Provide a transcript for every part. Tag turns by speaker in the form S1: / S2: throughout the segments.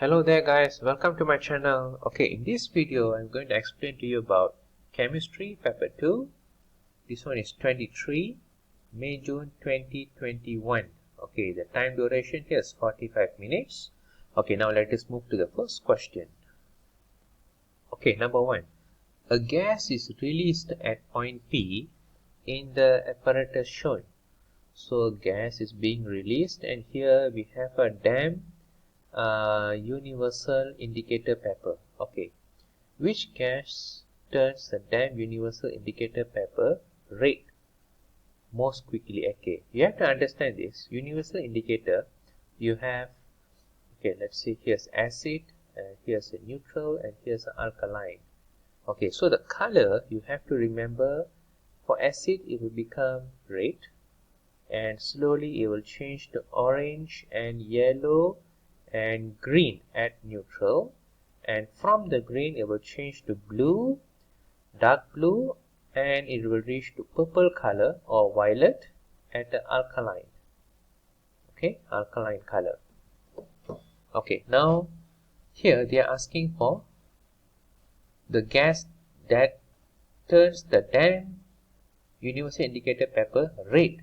S1: Hello there guys, welcome to my channel. Okay, in this video I'm going to explain to you about chemistry paper 2. This one is 23 May June 2021. Okay, the time duration here is 45 minutes. Okay, now let us move to the first question. Okay, number 1. A gas is released at point P in the apparatus shown. So gas is being released and here we have a damp universal indicator paper. Okay, which gas turns the damp universal indicator paper red most quickly? Okay, you have to understand this universal indicator. You have, okay, let's see, here's acid and here's a neutral and here's an alkaline. Okay, so the color you have to remember, for acid it will become red and slowly it will change to orange and yellow and green at neutral, and from the green it will change to blue, dark blue, and it will reach to purple color or violet at the alkaline. Okay, alkaline color. Okay, now here they are asking for the gas that turns the damp universal indicator paper red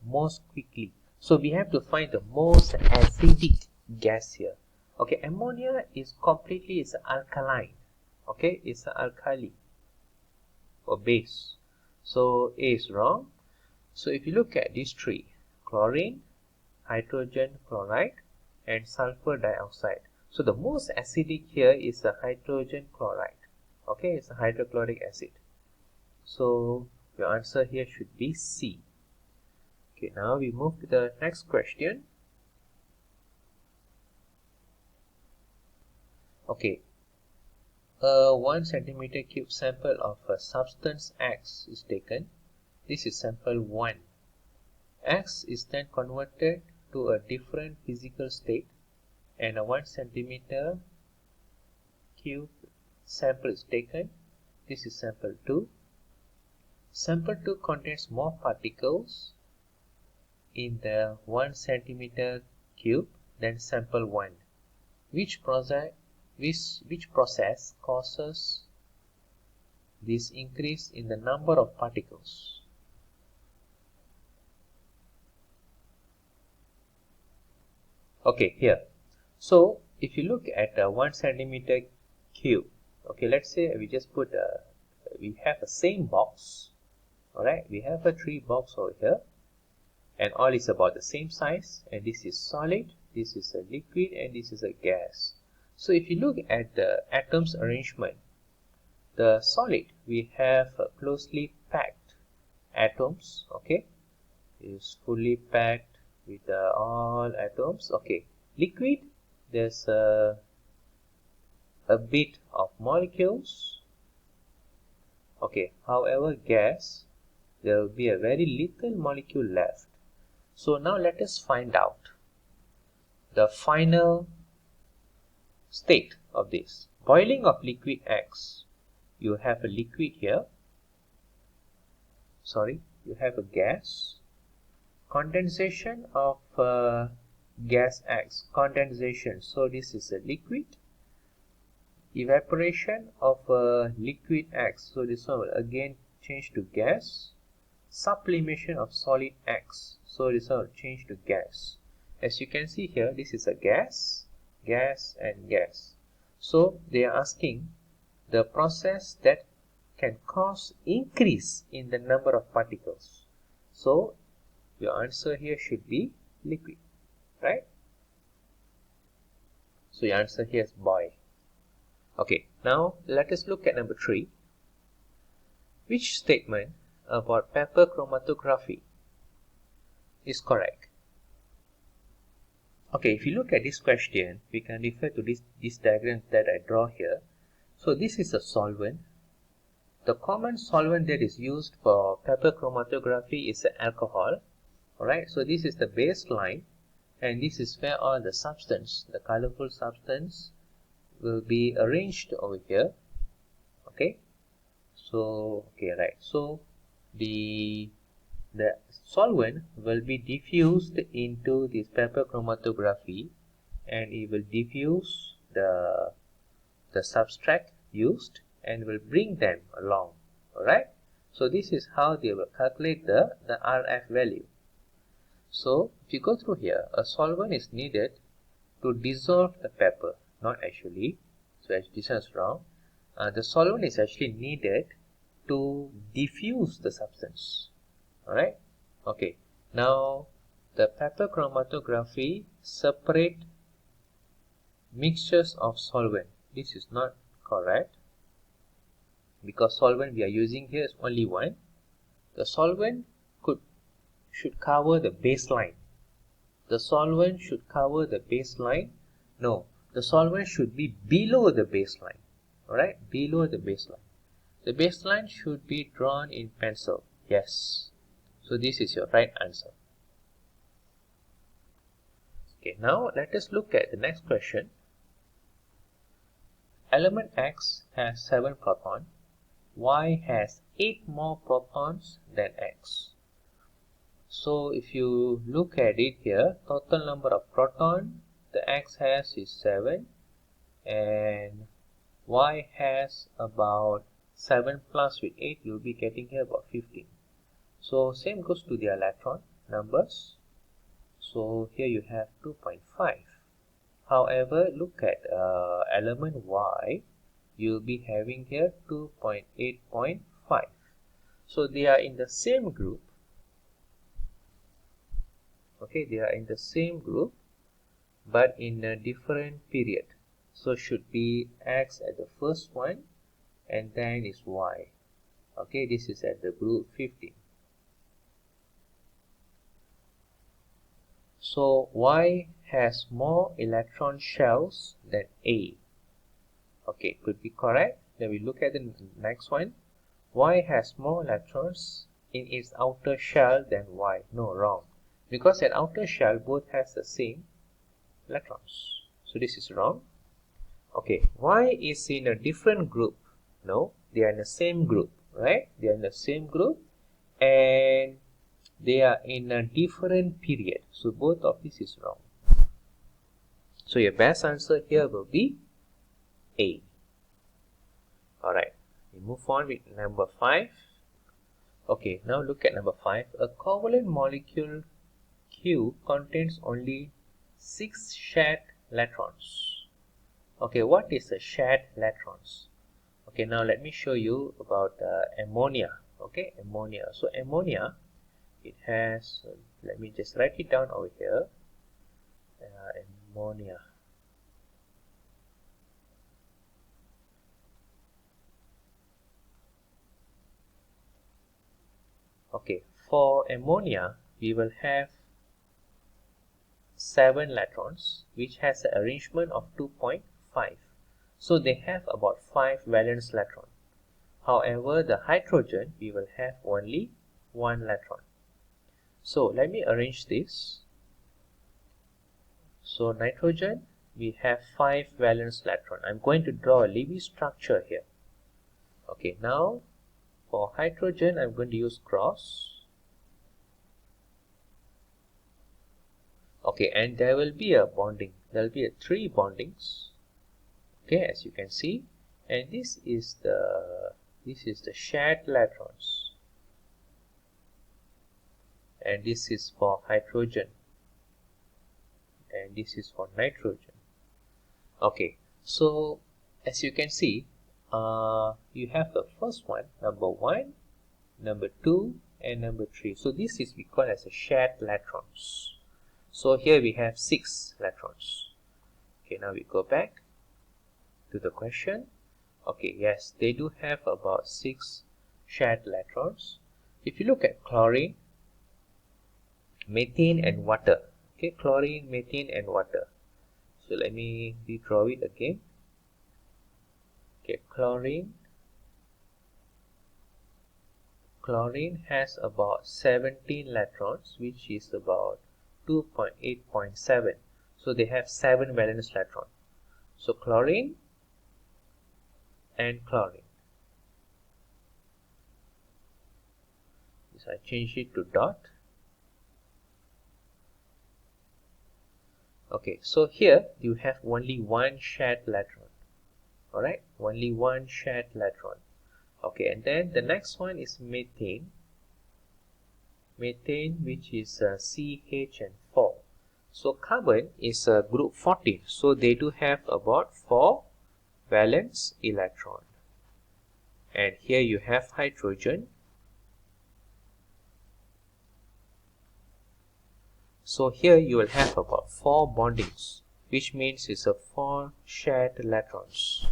S1: most quickly. So we have to find the most acidic gas here. Okay, ammonia is completely is alkaline. Okay, it's an alkali or base. So A is wrong. So if you look at these three, chlorine, hydrogen chloride, and sulfur dioxide. So the most acidic here is the hydrogen chloride. Okay, it's a hydrochloric acid. So your answer here should be C. Okay, now we move to the next question. Okay, a 1 centimeter cube sample of a substance X is taken. This is sample 1. X is then converted to a different physical state and a 1 centimeter cube sample is taken. This is sample 2. Sample 2 contains more particles in the 1 centimeter cube than sample 1. Which process causes this increase in the number of particles? Okay, here. So if you look at a 1 centimeter cube, okay, let's say we just put we have a same box. Alright, we have a 3 box over here, and all is about the same size, and this is solid, this is a liquid, and this is a gas. So if you look at the atoms arrangement, the solid, we have closely packed atoms. Okay, is fully packed with all atoms. Okay, liquid, there's a bit of molecules. Okay, however gas, there will be a very little molecule left. So now let us find out the final state of this. Boiling of liquid X, you have a liquid here, sorry, you have a gas. Condensation of gas X, condensation, so this is a liquid. Evaporation of liquid X, so this one will again change to gas. Sublimation of solid X, so this one will change to gas. As you can see here, this is a gas, gas and gas. So they are asking the process that can cause increase in the number of particles. So your answer here should be liquid, right? So your answer here is boil. Okay, now let us look at number 3. Which statement about paper chromatography is correct? Okay, if you look at this question, we can refer to this diagram that I draw here. So this is a solvent. The common solvent that is used for paper chromatography is alcohol. Alright, so this is the baseline, and this is where all the substance, the colorful substance, will be arranged over here. Okay, so okay, right, so the solvent will be diffused into this paper chromatography, and it will diffuse the subtract used and will bring them along. Alright, so this is how they will calculate the RF value. So if you go through here, a solvent is needed to dissolve the paper, not actually, so this is wrong. The solvent is actually needed to diffuse the substance. Alright, okay, now the paper chromatography separate mixtures of solvent. This is not correct, because solvent we are using here is only one. The solvent should cover the baseline. The solvent should cover the baseline. No, the solvent should be below the baseline. Alright, below the baseline. The baseline should be drawn in pencil. Yes. So this is your right answer. Okay, now let us look at the next question. Element X has 7 protons. Y has 8 more protons than X. So if you look at it here, total number of proton the X has is 7 and Y has about 7 plus with 8, you'll be getting here about 15. So same goes to the electron numbers. So here you have 2.5. However, look at element Y, you'll be having here 2.8.5. So they are in the same group. Okay, they are in the same group but in a different period. So should be X at the first one and then is Y. Okay, this is at the group 15. So Y has more electron shells than A. Okay, could be correct. Then we look at the next one. Y has more electrons in its outer shell than Y. No, wrong. Because an outer shell both has the same electrons. So this is wrong. Okay, Y is in a different group. No, they are in the same group, right? They are in the same group and they are in a different period. So both of this is wrong. So your best answer here will be A. Alright, we move on with number 5. Okay, now look at number 5. A covalent molecule Q contains only 6 shared electrons. Okay, what is a shared electrons? Okay, now let me show you about ammonia. Okay, ammonia. So ammonia, it has, let me just write it down over here. Ammonia. Okay, for ammonia, we will have 7 electrons, which has an arrangement of 2.5. So they have about 5 valence electrons. However, the hydrogen, we will have only 1 electron. So let me arrange this. So nitrogen, we have 5 valence electron. I'm going to draw a Levy structure here. Okay, now for hydrogen, I'm going to use cross. Okay, and there will be a bonding. There will be 3 bondings. Okay, as you can see, and this is the shared electrons, and this is for hydrogen, and this is for nitrogen. Okay, so as you can see, you have the first one, number 1, number 2, and number 3. So this is we call as a shared electrons. So here we have 6 electrons. Okay, now we go back to the question. Okay, yes, they do have about 6 shared electrons. If you look at chlorine, methane and water. Okay, chlorine, methane and water. So let me redraw it again. Okay, chlorine has about 17 electrons, which is about 2.8.7. So they have 7 valence electrons. So chlorine and chlorine. So I change it to dot. Okay, so here you have only one shared electron. Alright, only one shared electron. Okay, and then the next one is methane. Methane, which is CH4. So carbon is group 14. So they do have about 4 valence electron. And here you have hydrogen. So here you will have about 4 bondings, which means it's a 4 shared electrons.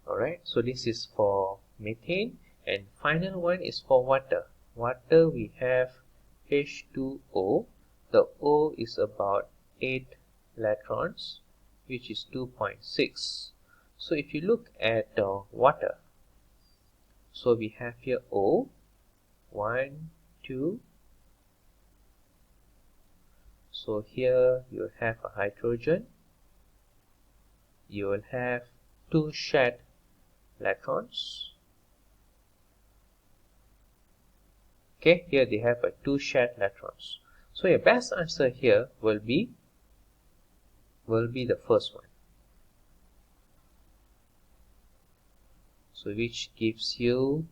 S1: Alright, so this is for methane, and final one is for water. Water, we have H2O. The O is about 8 electrons, which is 2.6. So if you look at water, so we have here O, 1, 2. So here you have a hydrogen. You will have 2 shared electrons. Okay, here they have a 2 shared electrons. So your best answer here will be the first one. So which gives you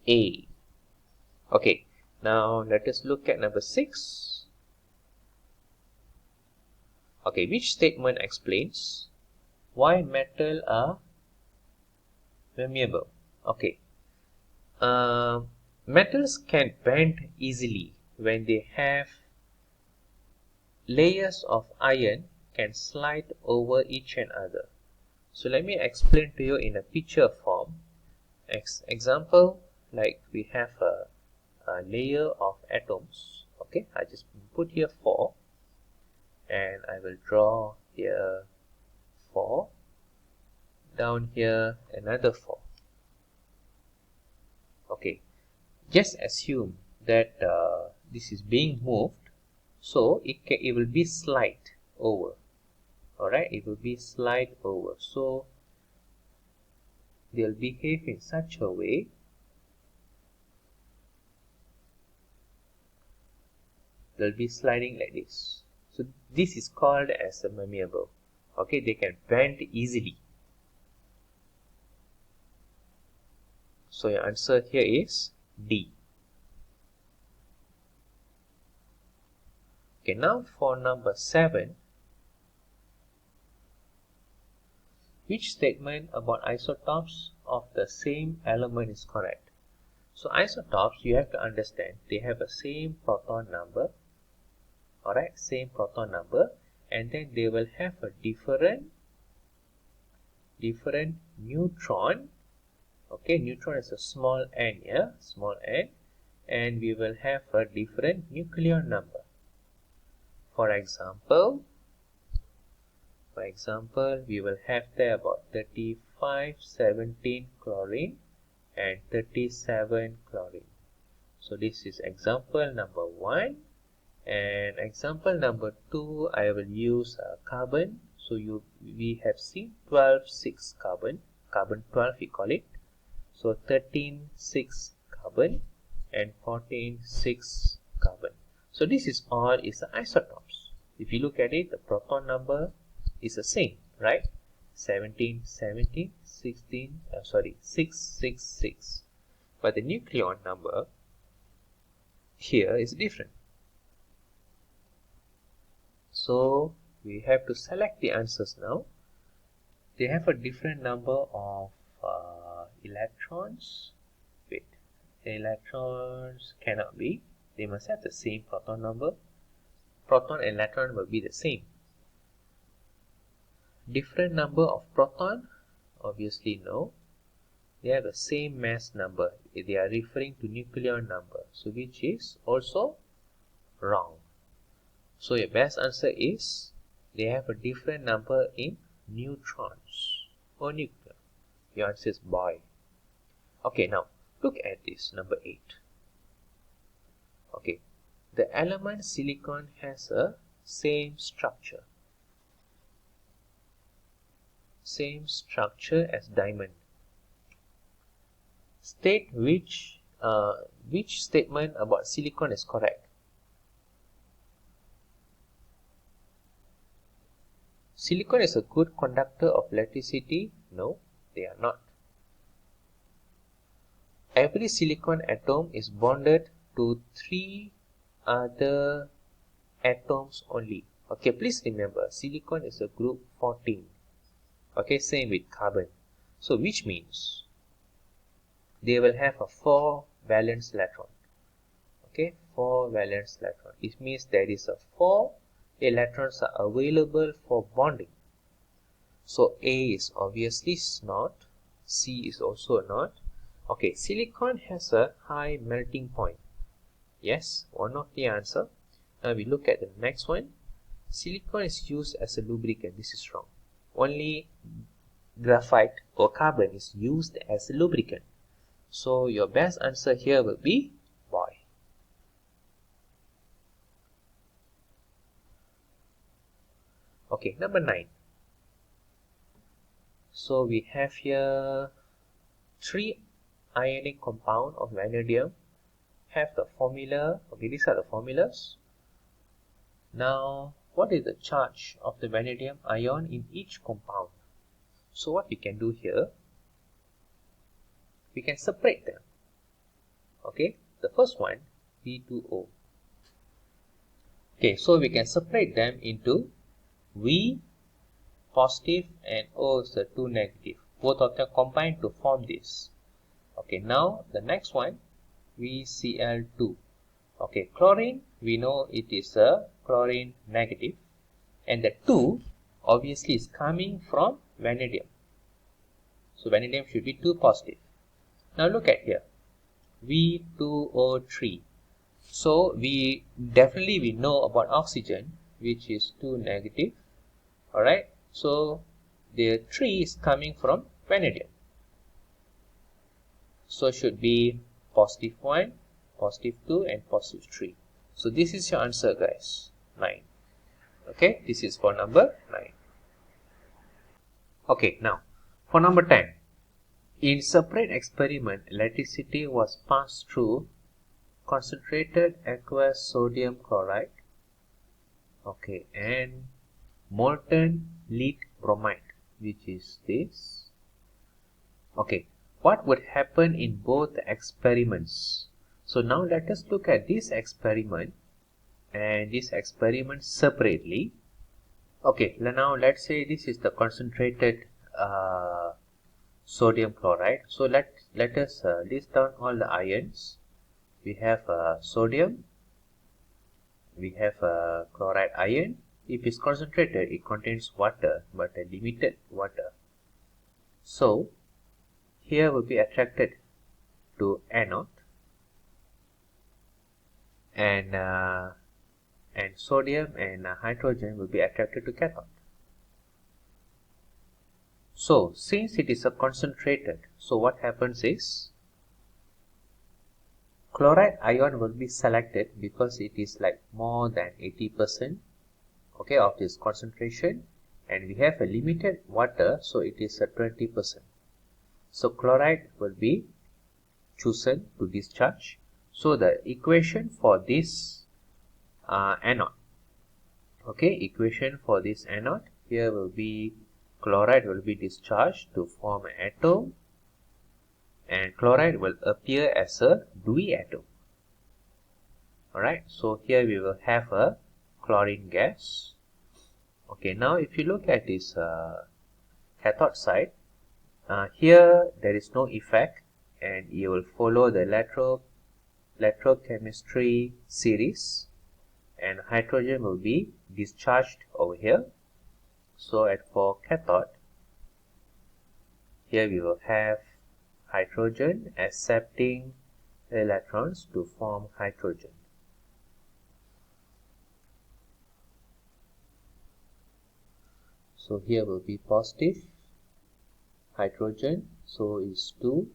S1: A. Okay, now let us look at number 6. Okay, which statement explains why metal are permeable? Okay, metals can bend easily when they have layers of iron can slide over each other. So let me explain to you in a picture form. Example, like we have a layer of atoms. Okay, I just put here 4, and I will draw here 4, down here another 4. Okay, just assume that this is being moved, so it will be slide over. Alright, it will be slide over. So they'll behave in such a way they'll be sliding like this. So this is called as a permeable. Okay, they can bend easily. So your answer here is D. Okay, now for number 7. Which statement about isotopes of the same element is correct? So isotopes, you have to understand, they have the same proton number. Alright, same proton number, and then they will have a different neutron. Okay, neutron is a small n here, small n, and we will have a different nuclear number. For example, we will have there about 35, 17 chlorine and 37 chlorine. So this is example number 1, and example number 2, I will use carbon. So we have seen 12, 6 carbon 12 we call it. So 13, 6 carbon and 14, 6 carbon. So this is all is the isotopes. If you look at it, the proton number is the same, right? 17, 17, 16, 6, 6, 6. But the nucleon number here is different. So we have to select the answers now. They have a different number of electrons. Wait, electrons cannot be. They must have the same proton number. Proton and electron will be the same. Different number of proton? Obviously no. They have the same mass number. They are referring to nuclear number. So which is also wrong. So your best answer is they have a different number in neutrons or nuclear. Your answer is boy. Okay, now look at this, number 8. Okay, the element silicon has a same structure. Same structure as diamond. State which statement about silicon is correct. Silicon is a good conductor of electricity. No, they are not. Every silicon atom is bonded to 3 other atoms only. Okay, please remember, silicon is a group 14. Okay, same with carbon. So which means they will have a 4 valence electron. Okay, 4 valence electron. It means there is a 4 electrons are available for bonding. So A is obviously not, C is also not. Okay, silicon has a high melting point. Yes, one of the answer. Now we look at the next one. Silicon is used as a lubricant. This is wrong. Only graphite or carbon is used as a lubricant. So your best answer here will be boy. Okay, number 9. So we have here 3 ionic compound of vanadium. Have the formula. Okay, these are the formulas. Now, what is the charge of the vanadium ion in each compound? So what we can do here, we can separate them. Okay, the first one, V2O. Okay, so we can separate them into V positive and O is the 2 negative. Both of them combine to form this. Okay, now the next one, VCl2. Okay, chlorine, we know it is a chlorine negative, and the 2 obviously is coming from vanadium. So vanadium should be 2 positive. Now look at here, V2O3. So we know about oxygen, which is 2 negative. Alright, so the 3 is coming from vanadium. So should be positive 1, positive 2 and positive 3. So this is your answer, guys. 9. Okay, this is for number 9. Okay, now for number 10. In separate experiment, electricity was passed through concentrated aqueous sodium chloride, okay, and molten lead bromide, which is this. Okay, what would happen in both experiments? So now let us look at this experiment and this experiment separately. Okay, now let's say this is the concentrated sodium chloride. So let us list down all the ions. We have sodium, we have chloride ion. If it's concentrated, it contains water, but a limited water. So here will be attracted to anode, and sodium and hydrogen will be attracted to cathode. So since it is a concentrated, so what happens is chloride ion will be selected because it is like more than 80%, okay, of this concentration, and we have a limited water, so it is a 20%. So chloride will be chosen to discharge. So the equation for this anode, okay, equation for this anode here will be chloride will be discharged to form an atom, and chloride will appear as a Dewey atom. Alright, so here we will have a chlorine gas. Okay, now if you look at this cathode side, here there is no effect, and you will follow the electrochemistry series, and hydrogen will be discharged over here. So for cathode, here we will have hydrogen accepting electrons to form hydrogen. So here will be positive hydrogen, so is 2.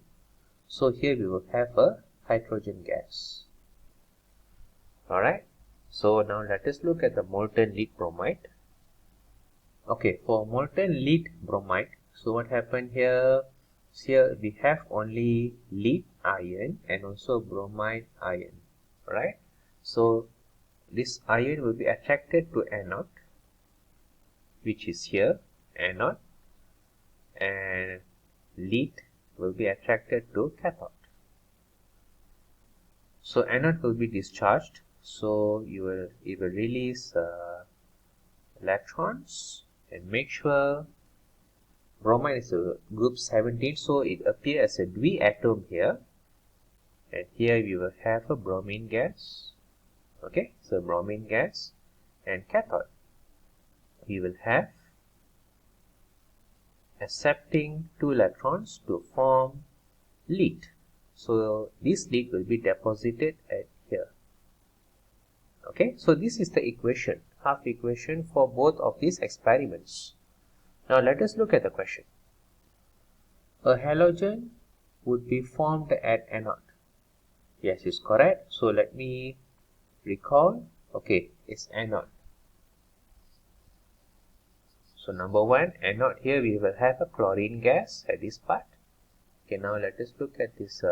S1: So here we will have a hydrogen gas. Alright, so now let us look at the molten lead bromide. Okay, for molten lead bromide, so what happened here? Here we have only lead ion and also bromide ion, right? So this ion will be attracted to anode, which is here, anode, and lead will be attracted to cathode. So anode will be discharged, so it will release electrons, and make sure bromide is a group 17, so it appears as a diatom here, and here we will have a bromine gas. Okay, so bromine gas, and cathode we will have accepting 2 electrons to form lead. So this lead will be deposited at here. Okay, so this is the equation, half equation for both of these experiments. Now let us look at the question. A halogen would be formed at anode. Yes, it's correct. So let me recall. Okay, it's anode. So number 1, anode, here we will have a chlorine gas at this part. Okay, now let us look at this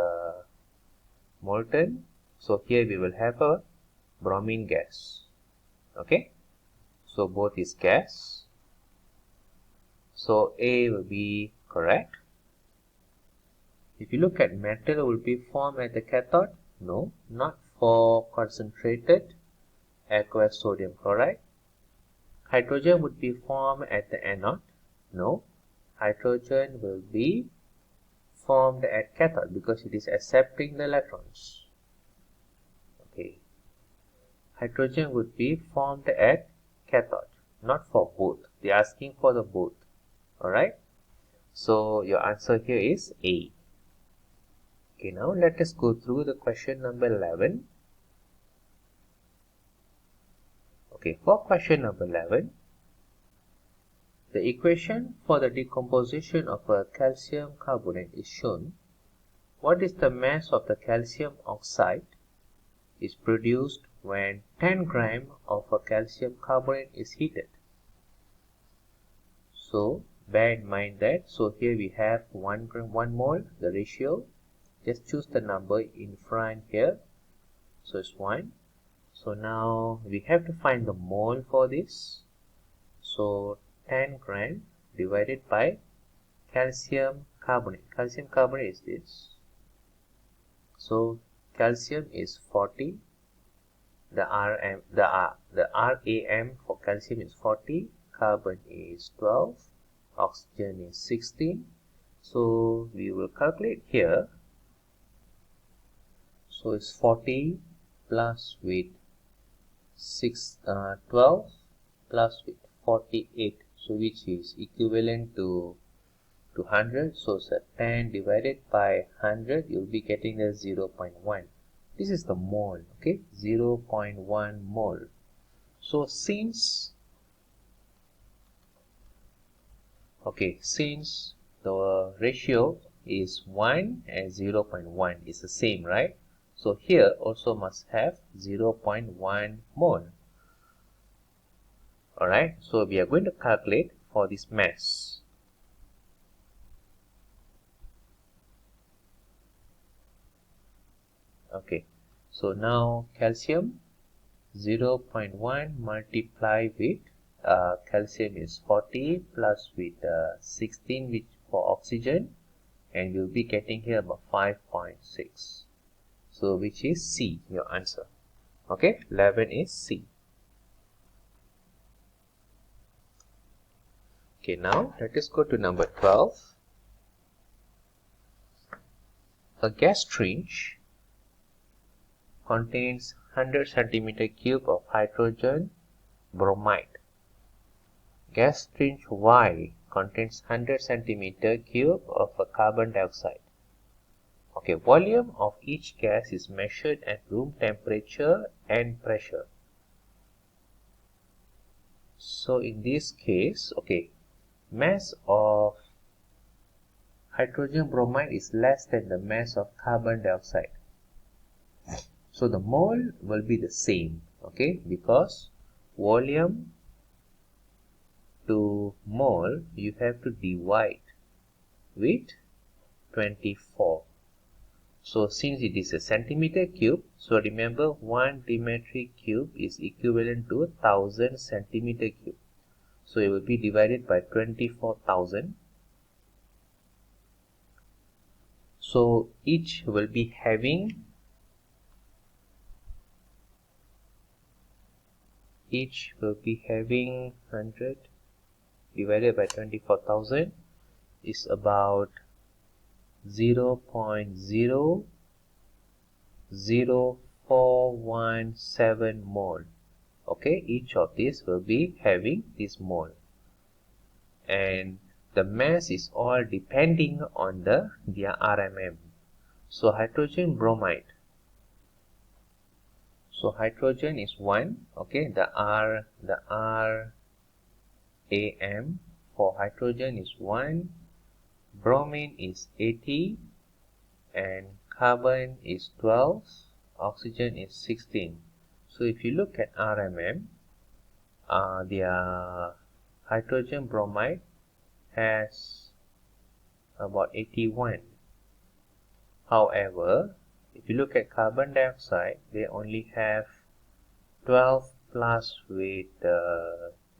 S1: molten. So here we will have a bromine gas. Okay, so both is gas. So A will be correct. If you look at metal, will be formed at the cathode? No, not for concentrated aqueous sodium chloride. Hydrogen would be formed at the anode? No, hydrogen will be formed at cathode because it is accepting the electrons. Okay, hydrogen would be formed at cathode, not for both. They are asking for the both. Alright, so your answer here is A. Okay, now let us go through the question number 11. Okay, for question number 11, the equation for the decomposition of a calcium carbonate is shown. What is the mass of the calcium oxide is produced when 10 grams of a calcium carbonate is heated? So bear in mind that, so here we have 1 mole, the ratio. Just choose the number in front here. So it's 1. So now we have to find the mole for this. So 10 grams divided by calcium carbonate. Calcium carbonate is this. So calcium is 40. The RAM for calcium is 40. Carbon is 12. Oxygen is 16. So we will calculate here. So it's 40 plus with 12 plus with 48. So which is equivalent to 100. So 10 divided by 100, you'll be getting the 0.1. This is the mole. Okay, 0.1 mole. So since the ratio is 1 and 0.1 is the same, right? So here also must have 0.1 mole. Alright, so we are going to calculate for this mass. Okay, so now calcium 0.1 multiply with calcium is 40 plus with 16 which for oxygen, and you'll be getting here about 5.6. So which is C, your answer. Okay, 11 is C. Okay, now let us go to number 12. A gas syringe contains 100 cm³ of hydrogen bromide. Gas syringe Y contains 100 cm³ of a carbon dioxide. Okay, volume of each gas is measured at room temperature and pressure. So in this case, okay, mass of hydrogen bromide is less than the mass of carbon dioxide. So the mole will be the same, okay, because volume to mole you have to divide with 24. So since it is a centimeter cube, so remember 1 metric cube is equivalent to 1000 centimeter cube. So it will be divided by 24,000. So each will be having 100 divided by 24,000 is about 0.00417 mole. Okay, each of these will be having this mole, and the mass is all depending on their RMM. So hydrogen bromide. So hydrogen is 1. Okay, the RAM for hydrogen is 1. Bromine is 80, and carbon is 12. Oxygen is 16. So if you look at RMM, their hydrogen bromide has about 81. However, if you look at carbon dioxide, they only have 12 plus with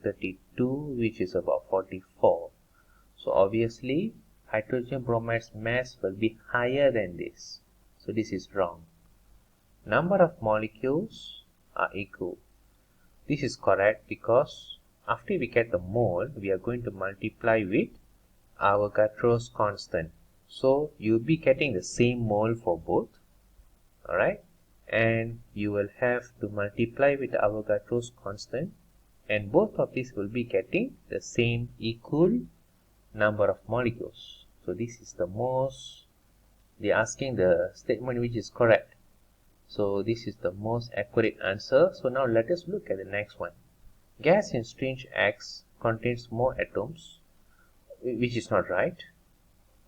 S1: 32, which is about 44. So obviously hydrogen bromide's mass will be higher than this. So this is wrong. Number of molecules are equal. This is correct because after we get the mole, we are going to multiply with Avogadro's constant. So you'll be getting the same mole for both. Alright, and you will have to multiply with Avogadro's constant, and both of these will be getting the same equal number of molecules. So this is the most, they are asking the statement which is correct. So this is the most accurate answer. So now let us look at the next one. Gas in strange X contains more atoms, which is not right.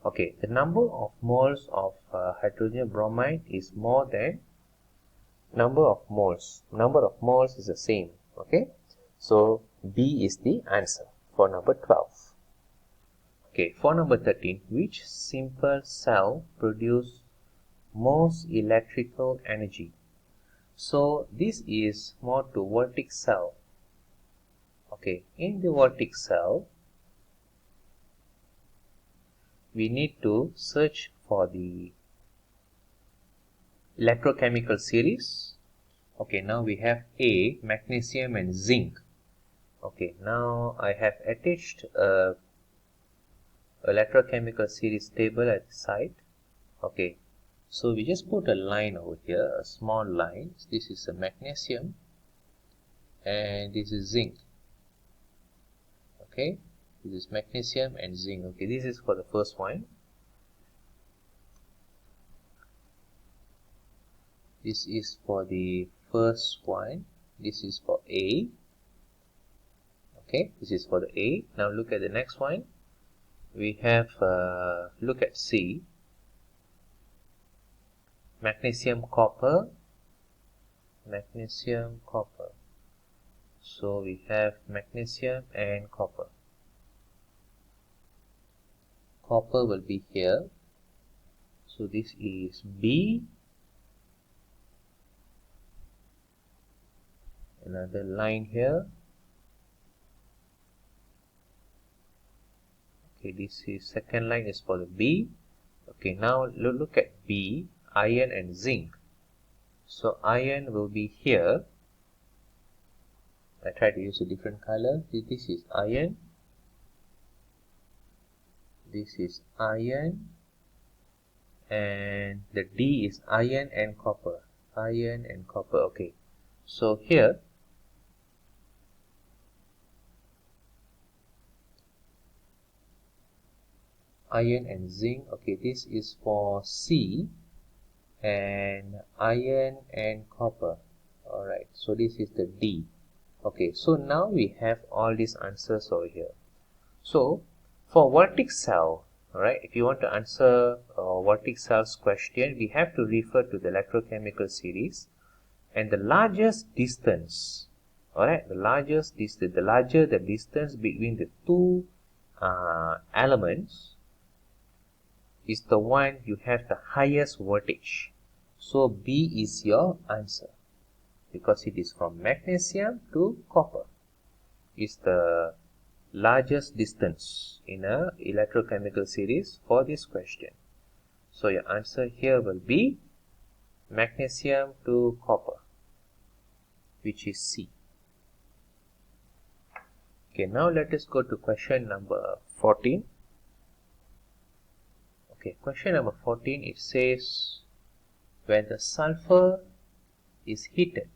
S1: Okay, the number of moles of hydrogen bromide is more than number of moles. Number of moles is the same. Okay, so B is the answer for number 12. Okay, for number 13, which simple cell produces most electrical energy? So this is more to voltaic cell. Okay, in the voltaic cell, we need to search for the electrochemical series. Okay, now we have A, magnesium and zinc. Okay, now I have attached a electrochemical series table at the side. Okay, so we just put a line over here, a small line. This is a magnesium and this is zinc. Okay, this is magnesium and zinc. Okay, this is for the first one. This is for the first one. This is for A. Okay, this is for the A. Now look at the next one. We have look at C. Magnesium copper. Magnesium copper. So we have magnesium and copper. Copper will be here. So this is B. Another line here. Okay, this is second line is for the B. Okay, now look at B, iron and zinc. So iron will be here. I try to use a different color. This is iron. This is iron. And the D is iron and copper. Iron and copper. Okay. So here, iron and zinc. Okay, this is for C, and iron and copper. Alright, so this is the D. Okay, so now we have all these answers over here. So for voltaic cell, alright, if you want to answer voltaic cells question, we have to refer to the electrochemical series, and the largest distance, alright, the larger the distance between the two elements is the one you have the highest voltage. So B is your answer, because it is from magnesium to copper. Is the largest distance in a electrochemical series for this question. So your answer here will be magnesium to copper, which is C. Okay, now let us go to question number 14. Okay, question number 14, it says, when the sulfur is heated,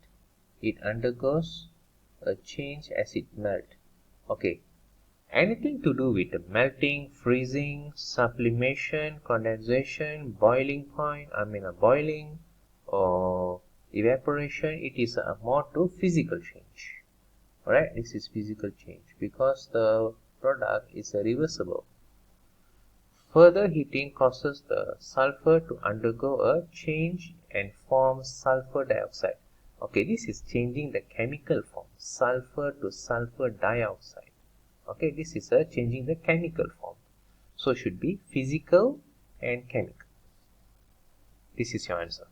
S1: it undergoes a change as it melts. Okay, anything to do with the melting, freezing, sublimation, condensation, boiling point, boiling or evaporation, it is a more to physical change. Alright, this is physical change because the product is a reversible. Further heating causes the sulfur to undergo a change and form sulfur dioxide. Okay, this is changing the chemical form, sulfur to sulfur dioxide. Okay, this is a changing the chemical form. So it should be physical and chemical. This is your answer.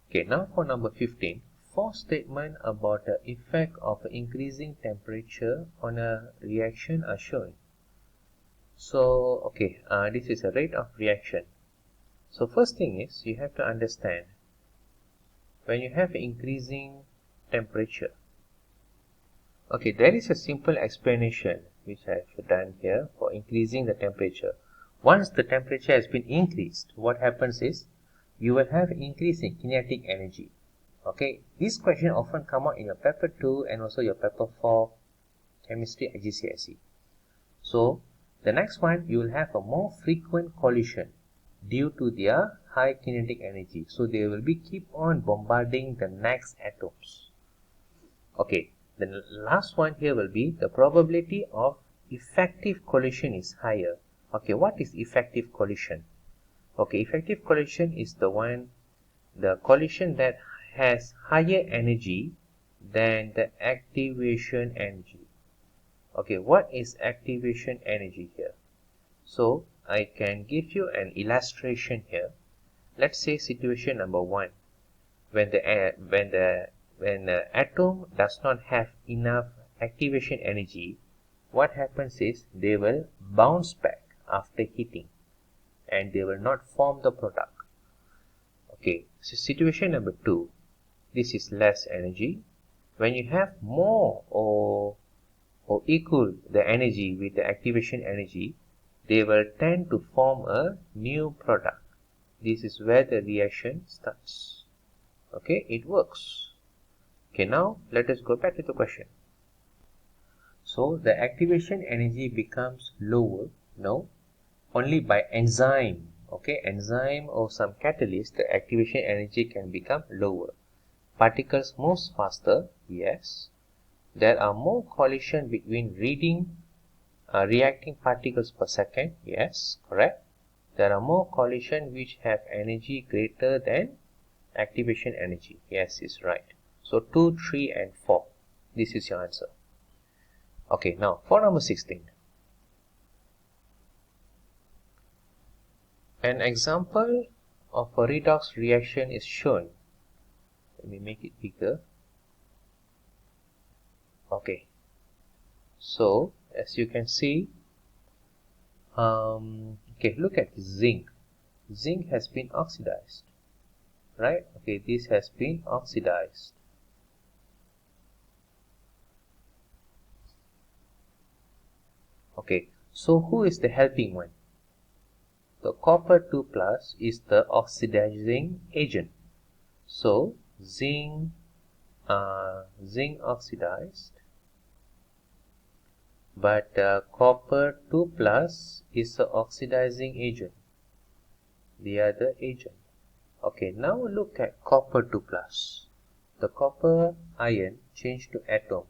S1: Okay, now for number 15. Four statements about the effect of increasing temperature on a reaction are shown. So, okay, this is a rate of reaction. So, first thing is you have to understand when you have increasing temperature. Okay, there is a simple explanation which I have done here for increasing the temperature. Once the temperature has been increased, what happens is you will have increase in kinetic energy. Okay, this question often come out in your paper 2 and also your paper 4 chemistry IGCSE. So the next one, you will have a more frequent collision due to their high kinetic energy. So they will be keep on bombarding the next atoms. Okay, the last one here will be the probability of effective collision is higher. Okay, what is effective collision? Okay, effective collision is the collision that has higher energy than the activation energy. Okay, what is activation energy here? So I can give you an illustration here. Let's say situation number 1. When the atom does not have enough activation energy, what happens is they will bounce back after heating and they will not form the product. Okay, so situation number 2, this is less energy. When you have more or equal the energy with the activation energy, they will tend to form a new product. This is where the reaction starts. Okay, it works. Okay, now let us go back to the question. So the activation energy becomes lower now only by enzyme. Okay, enzyme or some catalyst, the activation energy can become lower. Particles moves faster, yes. There are more collision between reacting particles per second, yes, correct. There are more collision which have energy greater than activation energy, yes, is right. So 2, 3 and 4, this is your answer. Okay, now for number 16. An example of a redox reaction is shown. Let me make it bigger. Okay, so as you can see, okay, look at zinc. Zinc has been oxidized, right? Okay, this has been oxidized. Okay, so who is the helping one? The copper 2 plus is the oxidizing agent. So zinc oxidized, but copper 2 plus is the oxidizing agent, the other agent. Okay, now look at copper 2 plus. The copper ion changed to atom.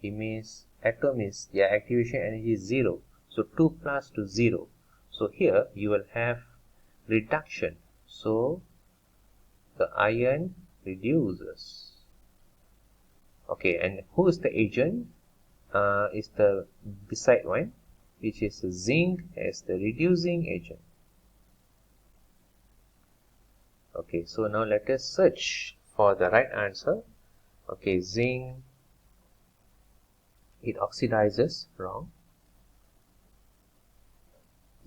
S1: It means atom is their activation energy is 0. So 2 plus to 0. So here you will have reduction. So the ion reduces. Okay, and who is the agent? Is the beside one. which is zinc as the reducing agent. Okay, so now let us search for the right answer. Okay, zinc, it oxidizes, wrong.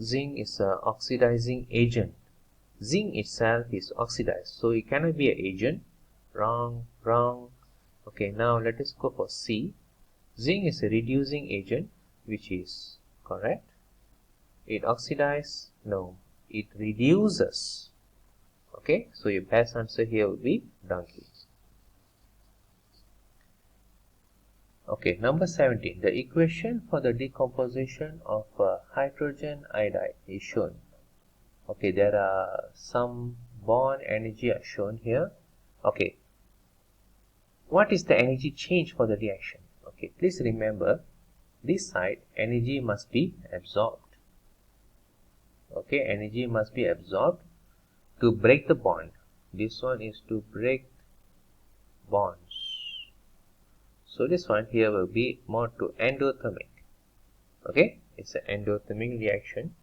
S1: Zinc is an oxidizing agent. Zinc itself is oxidized, so it cannot be an agent. Wrong, wrong. Okay, now let us go for C. Zinc is a reducing agent, which is correct. It oxidizes? No, it reduces. Okay, so your best answer here would be donkey. Okay, number 17. The equation for the decomposition of hydrogen iodide is shown. Okay, there are some bond energy are shown here. Okay, what is the energy change for the reaction? Okay, please remember, this side energy must be absorbed. Okay, energy must be absorbed to break the bond. This one is to break bonds. So this one here will be more to endothermic. Okay, it's an endothermic reaction.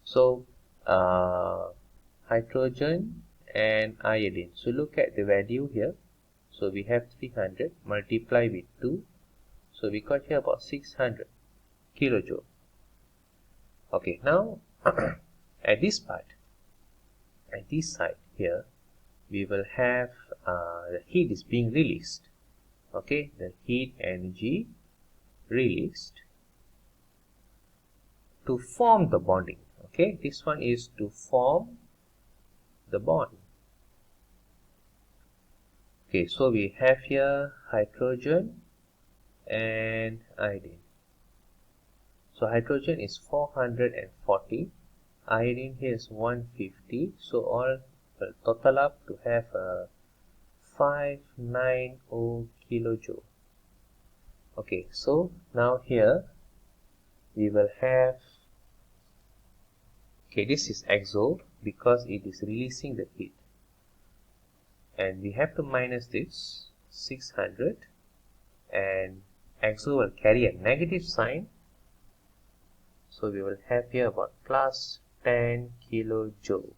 S1: So hydrogen and iodine. So look at the value here. So we have 300 multiply with 2. So we got here about 600 kilojoule. Okay, now at this part, at this side here, we will have the heat is being released. Okay, the heat energy released to form the bonding. Okay, this one is to form the bond. Okay, so we have here hydrogen and iodine. So hydrogen is 440, iodine here is 150. So all will total up to have 590 kilojoule. Okay, so now here we will have, okay, this is exo because it is releasing the heat, and we have to minus this 600, and exo will carry a negative sign, so we will have here about plus 10 kilojoule.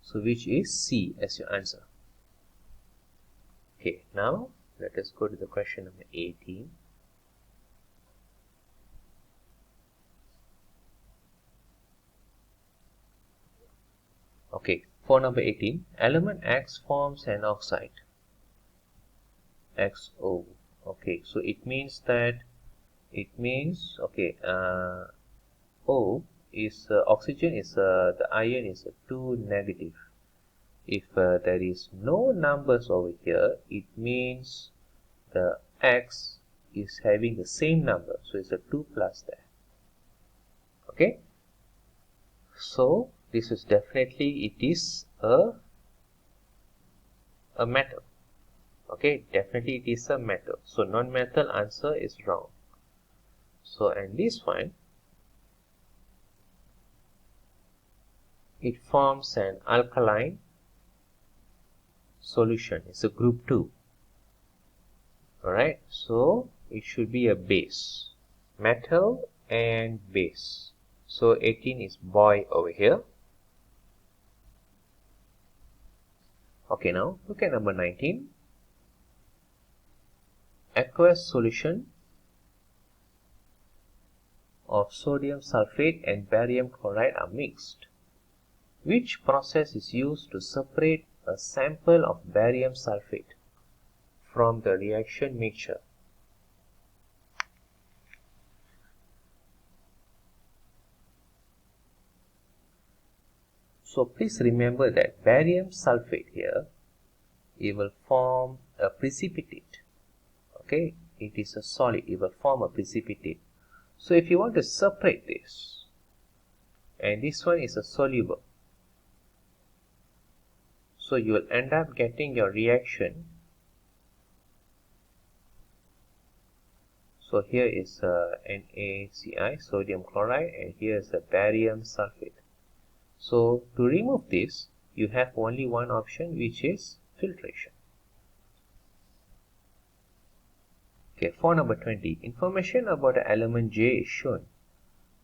S1: So which is C as your answer. Okay, now let us go to the question number 18. Okay, for number 18, element X forms an oxide, XO. Okay, so it means that, okay, O is oxygen is the ion is 2 negative. If there is no numbers over here, it means the X is having the same number, so it's a 2 plus there. Okay, so this is definitely, it is a metal. Okay, definitely it is a metal. So non-metal answer is wrong. So and this one, it forms an alkaline solution. It's a group 2. Alright, so it should be a base, metal and base. So 18 is boy over here. Okay, now look at number 19. Aqueous solution of sodium sulfate and barium chloride are mixed. Which process is used to separate a sample of barium sulfate from the reaction mixture? So please remember that barium sulfate here, it will form a precipitate. Okay, it is a solid, it will form a precipitate. So if you want to separate this, and this one is a soluble, so you will end up getting your reaction. So here is NaCl, sodium chloride, and here is a barium sulfate. So to remove this, you have only one option, which is filtration. Okay, for number 20, information about the element J is shown.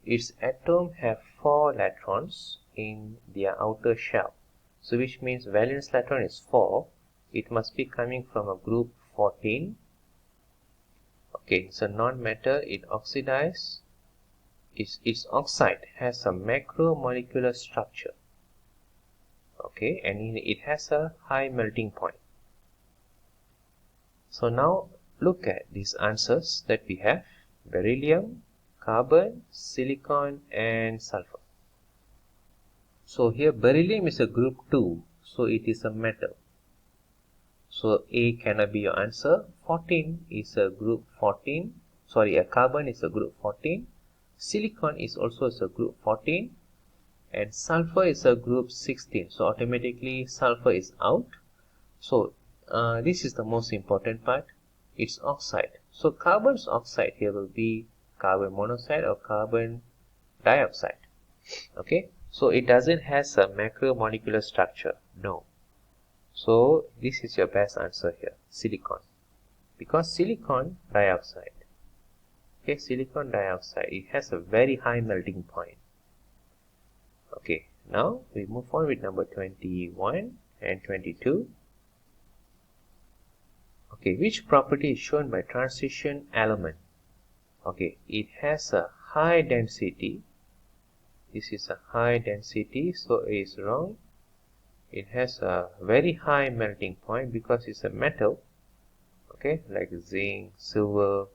S1: Its atom have 4 electrons in their outer shell. So which means valence electron is 4. It must be coming from a group 14. Okay, it's a non-matter. It oxidizes. Its oxide has a macromolecular structure. Okay, and it has a high melting point. So now look at these answers that we have: beryllium, carbon, silicon, and sulfur. So here beryllium is a group 2, so it is a metal. So A cannot be your answer. 14 is a group 14. Sorry, a carbon is a group 14. Silicon is also a group 14. And sulfur is a group 16. So automatically sulfur is out. So this is the most important part. It's oxide. So carbon's oxide here will be carbon monoxide or carbon dioxide. Okay. So it doesn't has a macromolecular structure. No. So this is your best answer here, silicon, because silicon dioxide. Okay, silicon dioxide, it has a very high melting point. Okay, now we move on with number 21 and 22. Okay, which property is shown by transition element? Okay, it has a high density. This is a high density, so it is wrong. It has a very high melting point because it's a metal. Okay, like zinc, silver.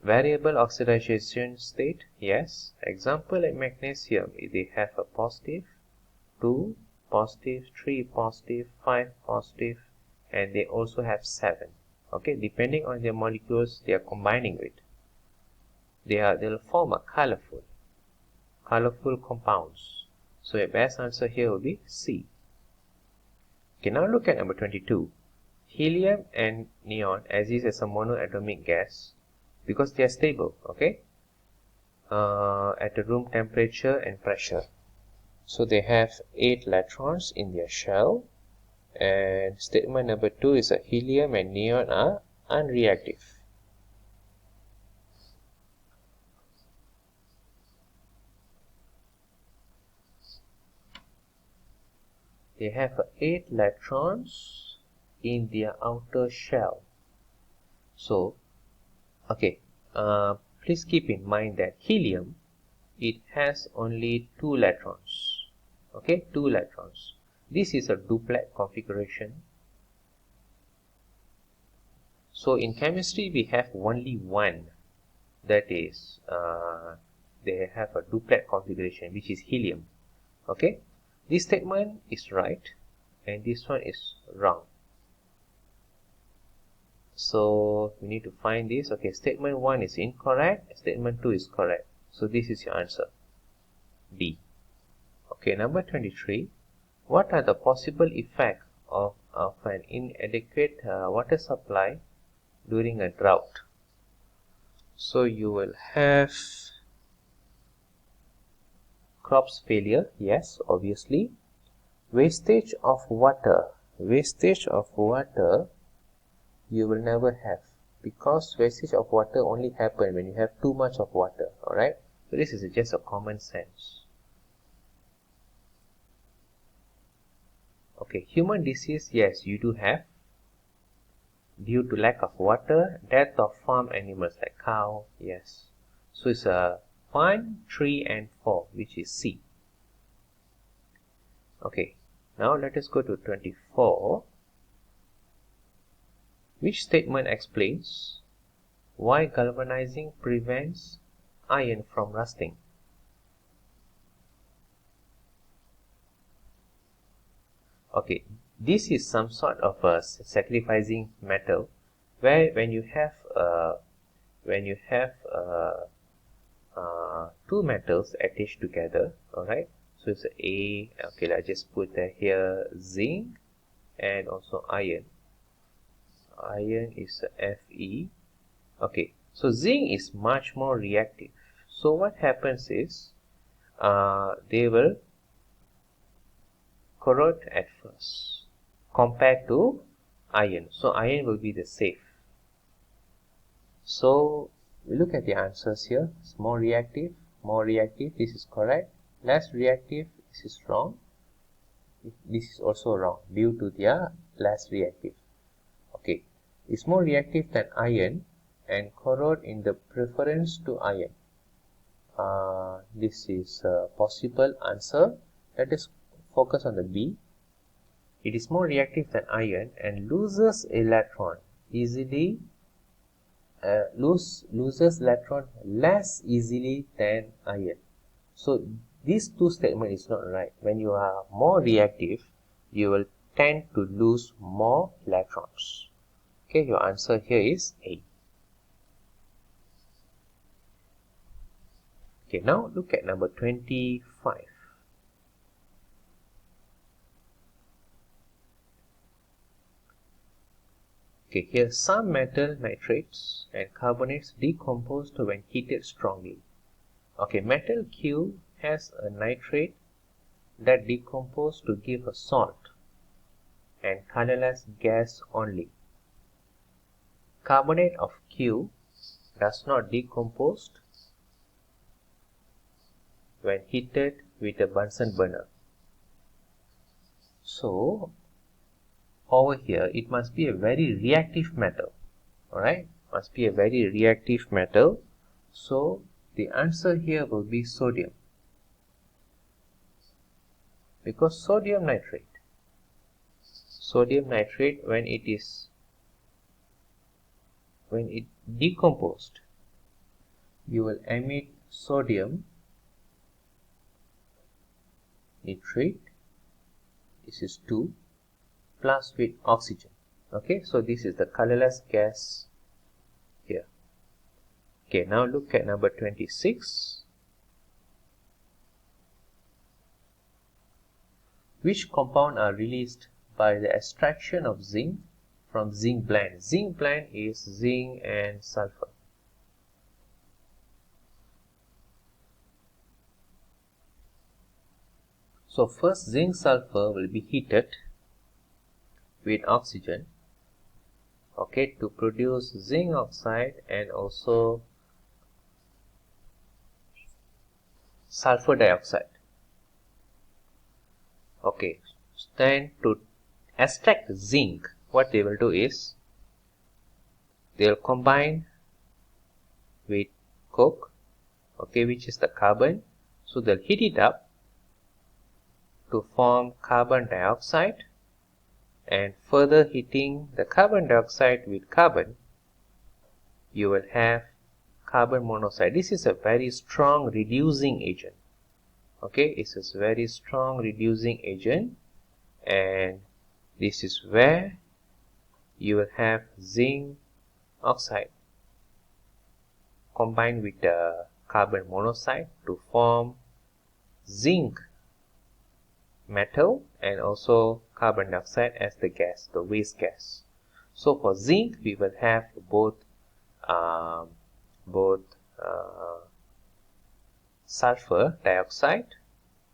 S1: Variable oxidation state, yes. Example like magnesium, they have a positive, 2 positive, 3 positive, 5 positive, and they also have 7. Okay, depending on their molecules they are combining with. They'll form a colorful compounds. So your best answer here will be C. Okay, now look at number 22. Helium and neon exist as a monoatomic gas because they are stable, okay, at a room temperature and pressure. So they have 8 electrons in their shell. And statement number 2 is that helium and neon are unreactive. They have 8 electrons in their outer shell. So, okay, please keep in mind that helium, it has only 2 electrons. Okay, 2 electrons. This is a duplex configuration. So in chemistry we have only one, that is they have a duplex configuration, which is helium. Okay, this statement is right and this one is wrong. So we need to find this. Okay, statement 1 is incorrect, statement 2 is correct. So this is your answer, D. Okay, number 23. What are the possible effects of an inadequate water supply during a drought? So you will have crops failure, yes, obviously. Wastage of water you will never have, because wastage of water only happen when you have too much of water. All right, so this is just a common sense. Okay, human disease, yes, you do have, due to lack of water. Death of farm animals like cow, yes. So it's a 1, 3 and 4, which is C. Okay, now let us go to 24. Which statement explains why galvanizing prevents iron from rusting? Okay, this is some sort of a sacrificing metal, where when you have two metals attached together, all right. So it's A. Okay, let's just put here zinc and also iron. Iron is Fe. Okay, so zinc is much more reactive. So what happens is they will corrode at first compared to iron. So iron will be the safe. So we look at the answers here. It's more reactive, this is correct. Less reactive, this is wrong. This is also wrong due to their less reactive. Okay, it's more reactive than iron and corrode in the preference to iron. This is a possible answer. Let us focus on the B. It is more reactive than iron and loses electron easily. Loses electron less easily than iron. So these two statements is not right. When you are more reactive, you will tend to lose more electrons. Okay, your answer here is A. Okay, now look at number 25. Okay, here some metal nitrates and carbonates decompose when heated strongly. Okay, metal Q has a nitrate that decomposes to give a salt and colorless gas only. Carbonate of Q does not decompose when heated with a Bunsen burner. So over here it must be a very reactive metal. Alright, must be a very reactive metal. So the answer here will be sodium, because sodium nitrate when it decomposed, you will emit sodium nitrate, this is 2, plus with oxygen. Okay, so this is the colorless gas here. Okay, now look at number 26. Which compound are released by the extraction of zinc from zinc blende? Zinc blende is zinc and sulfur. So first zinc sulfur will be heated with oxygen, okay, to produce zinc oxide and also sulfur dioxide. Okay, then to extract zinc, what they will do is they will combine with coke, okay, which is the carbon. So they'll heat it up to form carbon dioxide, and further heating the carbon dioxide with carbon, you will have carbon monoxide. This is a very strong reducing agent. Okay, it's a very strong reducing agent, and this is where you will have zinc oxide combined with the carbon monoxide to form zinc metal and also carbon dioxide as the gas, the waste gas. So for zinc, we will have both sulfur dioxide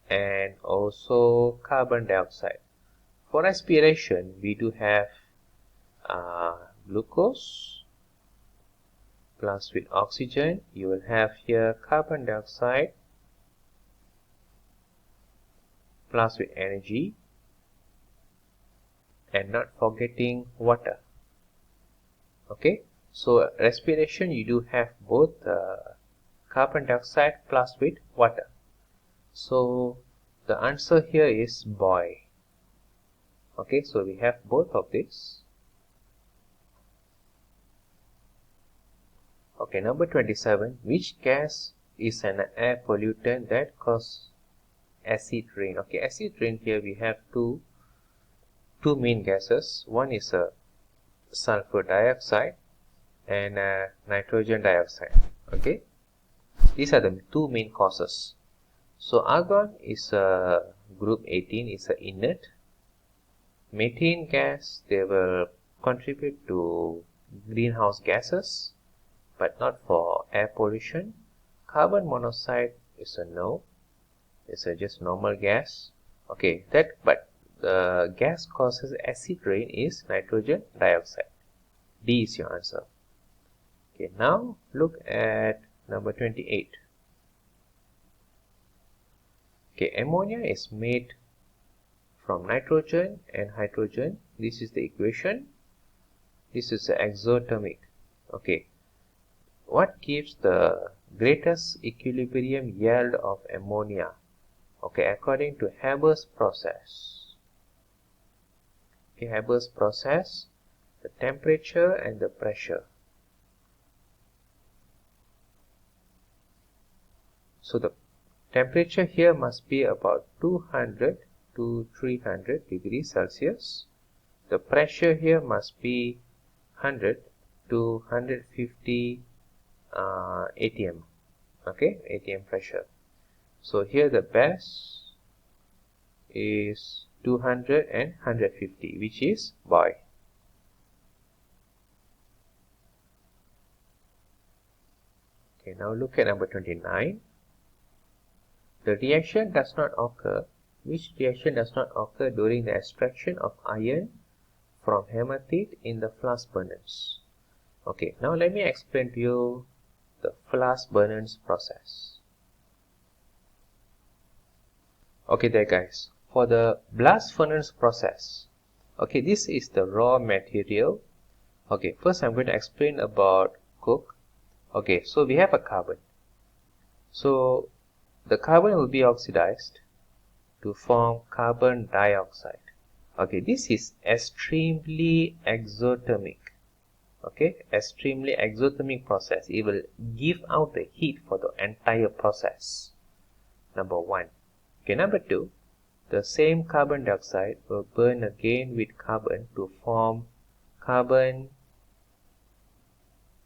S1: and also carbon dioxide. For respiration, we do have glucose plus with oxygen. You will have here carbon dioxide plus with energy, and not forgetting water. Okay, so respiration, you do have both carbon dioxide plus with water. So the answer here is boy. Okay, so we have both of this. Okay, number 27. Which gas is an air pollutant that causes acid rain? Okay, acid rain, here we have two main gases. One is a sulfur dioxide and nitrogen dioxide. Okay, these are the two main causes. So argon is a group 18, is a inert. Methane gas, they will contribute to greenhouse gases, but not for air pollution. Carbon monoxide is a no, it's a just normal gas. Okay, but the gas causes acid rain is nitrogen dioxide. D is your answer. Okay, now look at number 28. Okay, ammonia is made from nitrogen and hydrogen. This is the equation. This is the exothermic. Okay, what gives the greatest equilibrium yield of ammonia? Okay, according to Haber's process. Okay, Haber's process, the temperature and the pressure. So the temperature here must be about 200 to 300 degrees Celsius. The pressure here must be 100 to 150 atm. Okay, atm pressure. So here the best is 200 and 150, which is boy. Okay, now look at number 29. The reaction does not occur. Which reaction does not occur during the extraction of iron from hematite in the flask burners? Okay, now let me explain to you the flask burners process. Okay there guys, for the blast furnace process, okay, this is the raw material. Okay, first I'm going to explain about coke. Okay, so we have a carbon. So the carbon will be oxidized to form carbon dioxide. Okay, this is extremely exothermic. Okay, extremely exothermic process. It will give out the heat for the entire process. Number one. Okay, number two, the same carbon dioxide will burn again with carbon to form carbon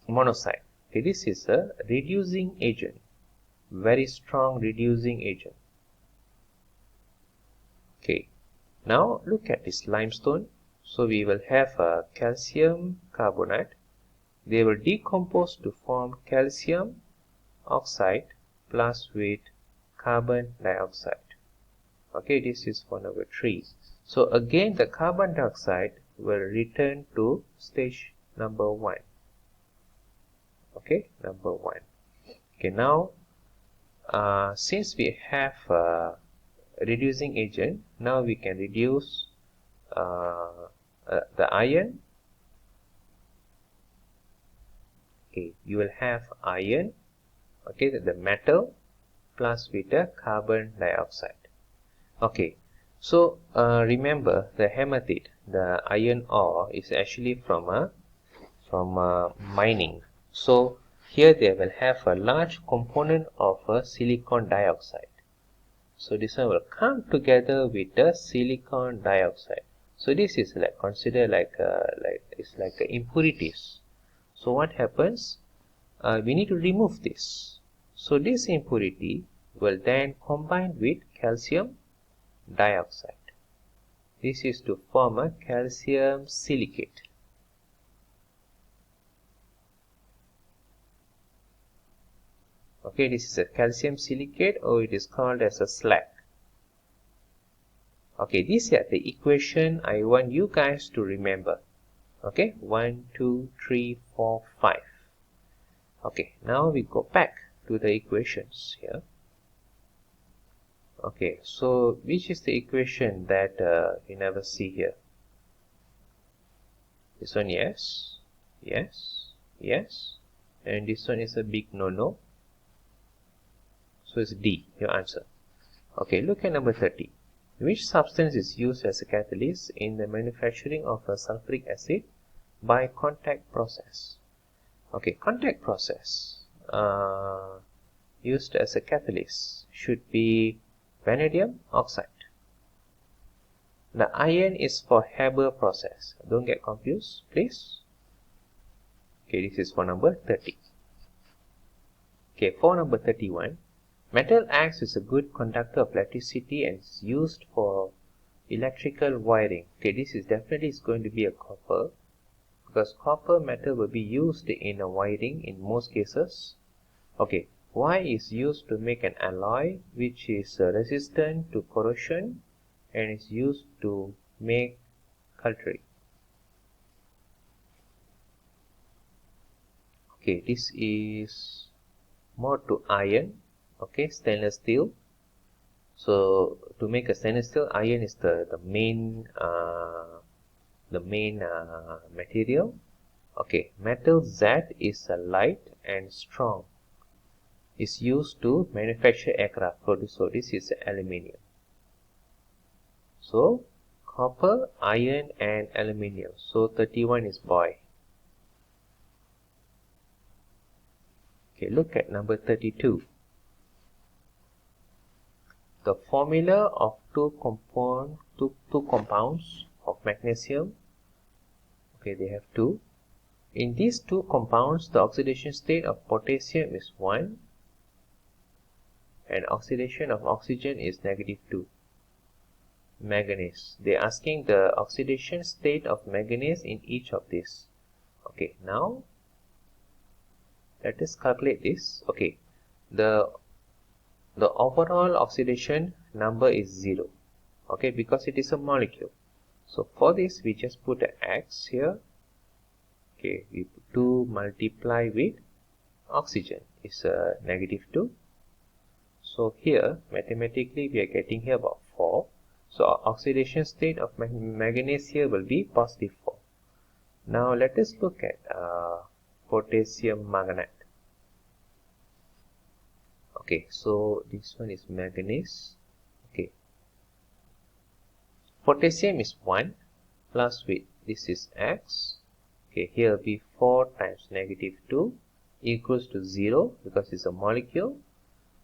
S1: monoxide. Okay, this is a reducing agent, very strong reducing agent. Okay, now look at this limestone. So we will have a calcium carbonate. They will decompose to form calcium oxide plus with carbon dioxide. Okay, this is for number 3. So again the carbon dioxide will return to stage number 1. Okay, number 1. Okay, now since we have a reducing agent, now we can reduce the iron. Okay, you will have iron, okay, the metal plus with the carbon dioxide. Okay, so remember the hematite, the iron ore is actually from mining. So here they will have a large component of silicon dioxide. So this one will come together with the silicon dioxide. So this is like considered like it's like impurities. So what happens? We need to remove this. So this impurity will then combine with calcium dioxide. This is to form a calcium silicate. Okay, this is a calcium silicate, or it is called as a slag. Okay, these are the equation I want you guys to remember. Okay, 1, 2, 3, 4, 5. Okay, now we go back to the equations here. Okay, so which is the equation that we never see here? This one, yes, yes, yes, and this one is a big no-no. So it's D, your answer. Okay, look at number 30. Which substance is used as a catalyst in the manufacturing of a sulfuric acid by contact process? Okay, contact process used as a catalyst should be vanadium oxide. The iron is for Haber process. Don't get confused, please. Okay, this is for number 30. Okay, for number 31, metal acts as a good conductor of electricity and is used for electrical wiring. Okay, this is definitely going to be a copper, because copper metal will be used in a wiring in most cases. Okay, why is used to make an alloy which is resistant to corrosion and is used to make cutlery. Okay, this is more to iron. Okay, stainless steel. So to make a stainless steel, iron is the main material. Okay, metal Z is light and strong. Is used to manufacture aircraft. So this is aluminium. So copper, iron, and aluminium. So 31 is boy. Okay, look at number 32. The formula of two compounds of magnesium. Okay, they have two. In these two compounds, the oxidation state of potassium is 1 and oxidation of oxygen is -2. Manganese. They are asking the oxidation state of manganese in each of these. Okay, now let us calculate this. Okay, the overall oxidation number is 0. Okay, because it is a molecule. So for this, we just put an X here. Okay, we put 2 multiply with oxygen is -2. So here, mathematically, we are getting here about 4. So our oxidation state of manganese here will be +4. Now let us look at potassium manganate. Okay, so this one is manganese. Okay, potassium is 1 plus with this is X. Okay, here will be 4 times -2 equals to 0 because it's a molecule.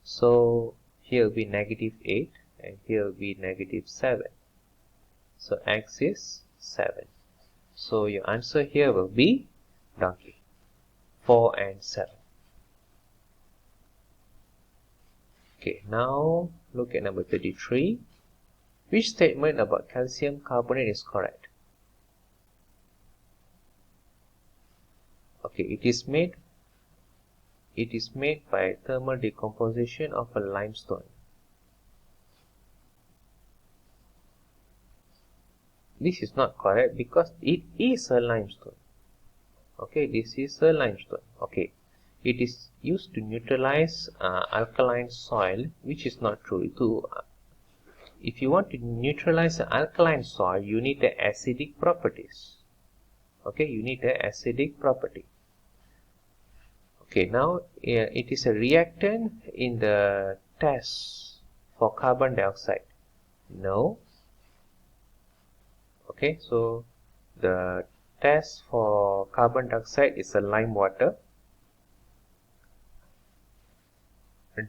S1: So here will be -8 and here will be -7. So X is 7. So your answer here will be donkey. 4 and 7. Okay, now look at number 33. Which statement about calcium carbonate is correct? Okay, it is made by thermal decomposition of a limestone. This is not correct because it is a limestone. Okay, this is a limestone. Okay, it is used to neutralize alkaline soil, which is not true. If you want to neutralize an alkaline soil, you need the acidic properties. Okay, you need the acidic property. Okay, now it is a reactant in the test for carbon dioxide. No. Okay, so the test for carbon dioxide is a lime water.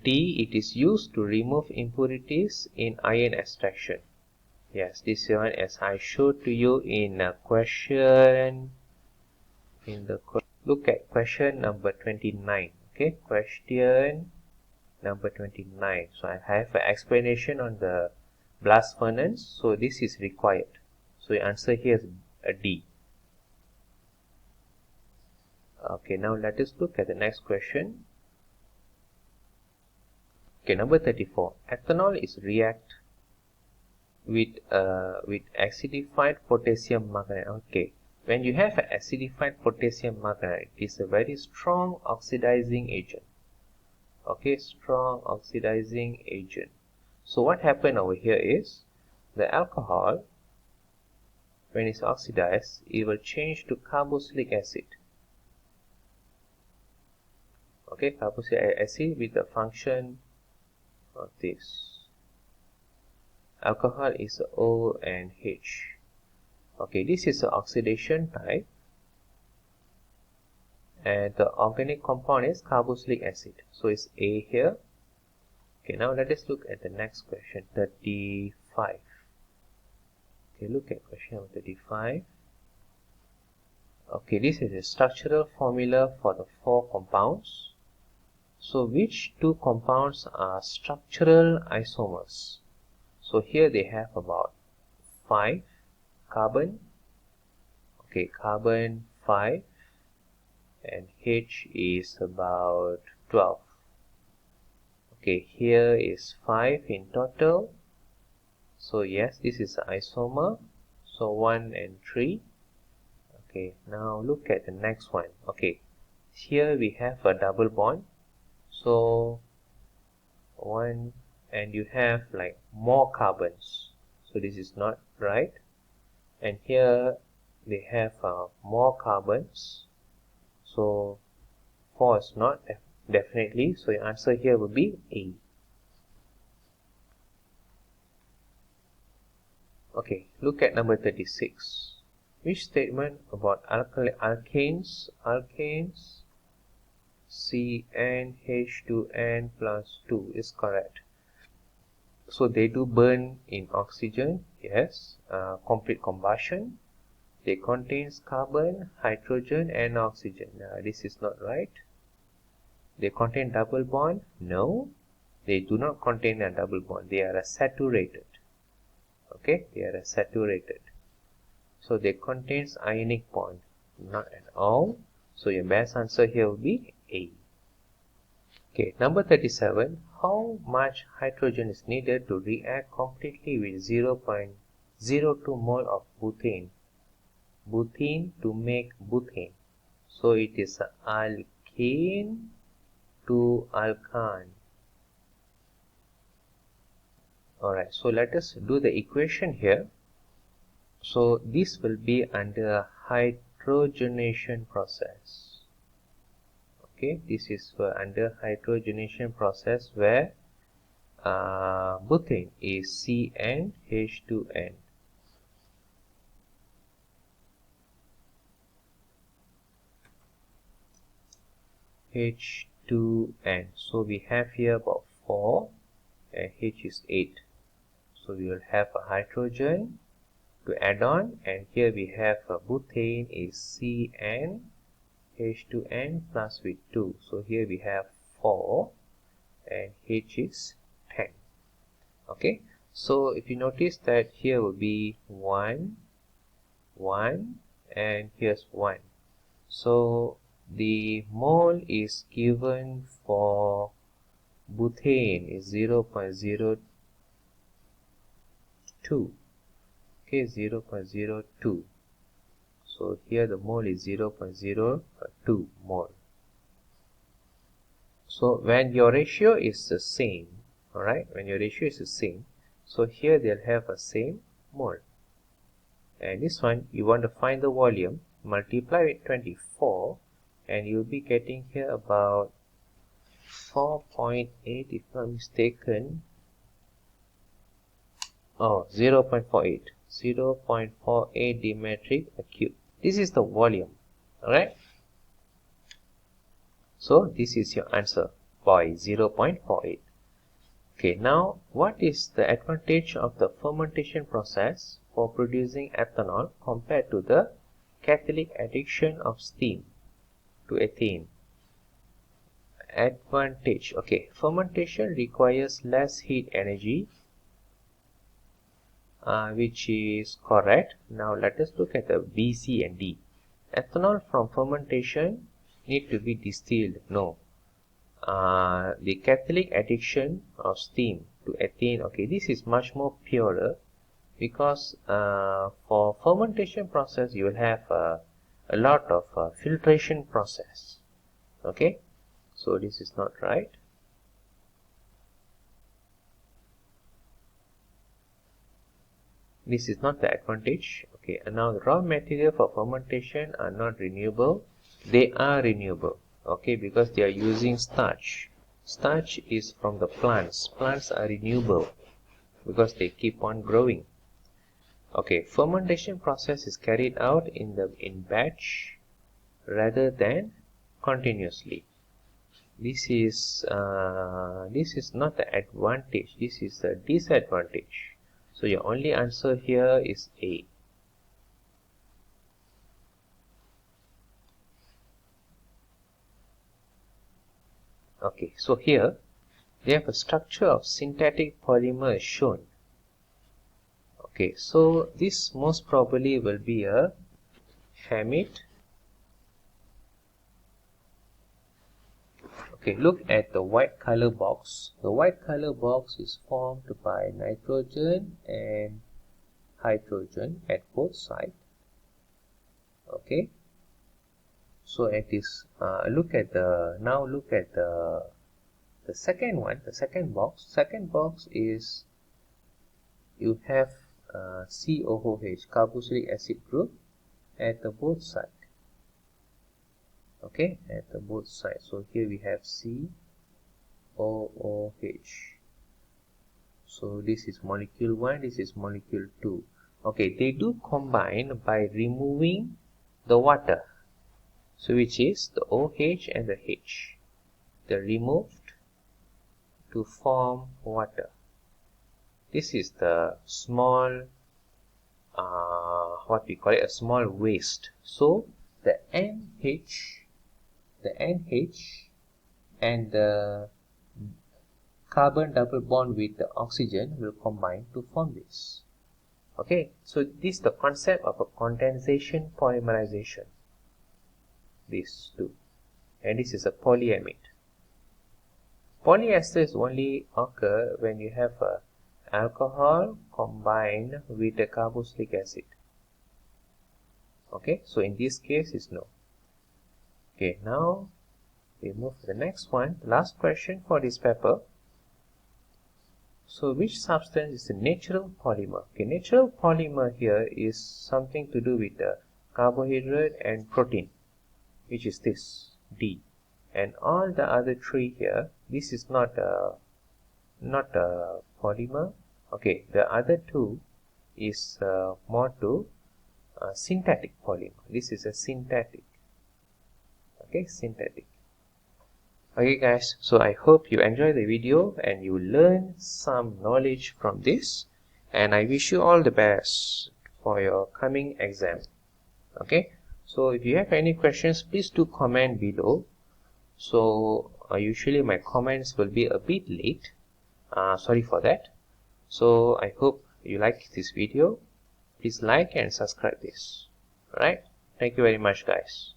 S1: D, it is used to remove impurities in iron extraction. Yes, this one as I showed to you in a question. Look at question number 29. Okay, question number 29. So I have an explanation on the blast furnace. So this is required. So your answer here is a D. Okay, now let us look at the next question. Okay, number 34. Ethanol is react with acidified potassium manganate. Okay, when you have acidified potassium manganate, it is a very strong oxidizing agent. Okay, strong oxidizing agent. So what happened over here is the alcohol, when it's oxidized, it will change to carboxylic acid. Okay, carboxylic acid with the function of this. Alcohol is O and H. Okay, this is the oxidation type, and the organic compound is carboxylic acid. So it's A here. Okay, now let us look at the next question, 35. Okay, look at question number 35. Okay, this is a structural formula for the 4 compounds. So which 2 compounds are structural isomers? So here they have about 5 carbon. Okay, carbon 5 and H is about 12. Okay, here is 5 in total. So yes, this is isomer. So 1 and 3. Okay, now look at the next one. Okay, here we have a double bond. So 1, and you have like more carbons. So this is not right. And here they have more carbons. So 4 is not definitely. So your answer here will be A. Okay, look at number 36. Which statement about alkanes CnH2n plus 2 is correct? So they do burn in oxygen, yes. Complete combustion. They contains carbon, hydrogen and oxygen. This is not right. They contain double bond? No, they do not contain a double bond. They are saturated. Okay, they are saturated. So they contains ionic bond? Not at all. So your best answer here will be A. Okay, number 37. How much hydrogen is needed to react completely with 0.02 mole of butane? Butane to make butane. So it is alkane to alkane. Alright, so let us do the equation here. So this will be under hydrogenation process. Okay, this is for under hydrogenation process where butane is CnH2n. H2n. So we have here about 4 and H is 8. So we will have a hydrogen to add on, and here we have a butane is CnH2n plus with 2. So here we have 4 and H is 10. Okay, so if you notice that here will be 1, 1 and here's 1. So the mole is given for butane is 0.02. Okay, 0.02. So here the mole is 0.02 mole. So when your ratio is the same, alright, when your ratio is the same, so here they'll have a same mole. And this one, you want to find the volume, multiply with 24, and you'll be getting here about 4.8 if not mistaken. Oh, 0.48. 0.48 dimetric cube. This is the volume. Alright. So this is your answer by 0.48. Okay, now what is the advantage of the fermentation process for producing ethanol compared to the catalytic addition of steam to ethane? Advantage. Okay, fermentation requires less heat energy, which is correct. Now let us look at the B, C and D. Ethanol from fermentation need to be distilled. No. The catalytic addition of steam to ethane, okay, this is much more purer because for fermentation process you will have a lot of filtration process. Okay, so this is not right. This is not the advantage. Okay, and now the raw material for fermentation are not renewable. They are renewable. Okay, because they are using starch. Starch is from the plants. Plants are renewable because they keep on growing. Okay, fermentation process is carried out in batch rather than continuously. This is not the advantage. This is the disadvantage. So your only answer here is A. Okay, so here they have a structure of synthetic polymer shown. Okay, so this most probably will be a hamid. Okay, look at the white color box. The white color box is formed by nitrogen and hydrogen at both sides. Okay, so at this look at the second one, the second box. Second box is you have COOH, carboxylic acid group, at the both sides. Okay, at the both sides. So here we have COOH. So this is molecule 1, this is molecule 2. Okay, they do combine by removing the water. So which is the OH and the H. They're removed to form water. This is the small, what we call it, a small waste. So the NH and the carbon double bond with the oxygen will combine to form this. Okay, so this is the concept of a condensation polymerization. These two, and this is a polyamide. Polyesters only occur when you have a alcohol combined with a carboxylic acid. Okay, so in this case is no. Okay, now we move to the next one, last question for this paper. So which substance is a natural polymer? Okay, natural polymer here is something to do with the carbohydrate and protein, which is this D, and all the other three here, this is not a polymer. Okay, the other two is more to synthetic polymer. This is a synthetic. Okay, synthetic. Okay guys, so I hope you enjoy the video and you learn some knowledge from this, and I wish you all the best for your coming exam. Okay, so if you have any questions, please do comment below. So usually my comments will be a bit late, sorry for that. So I hope you like this video. Please like and subscribe this. Alright, thank you very much guys.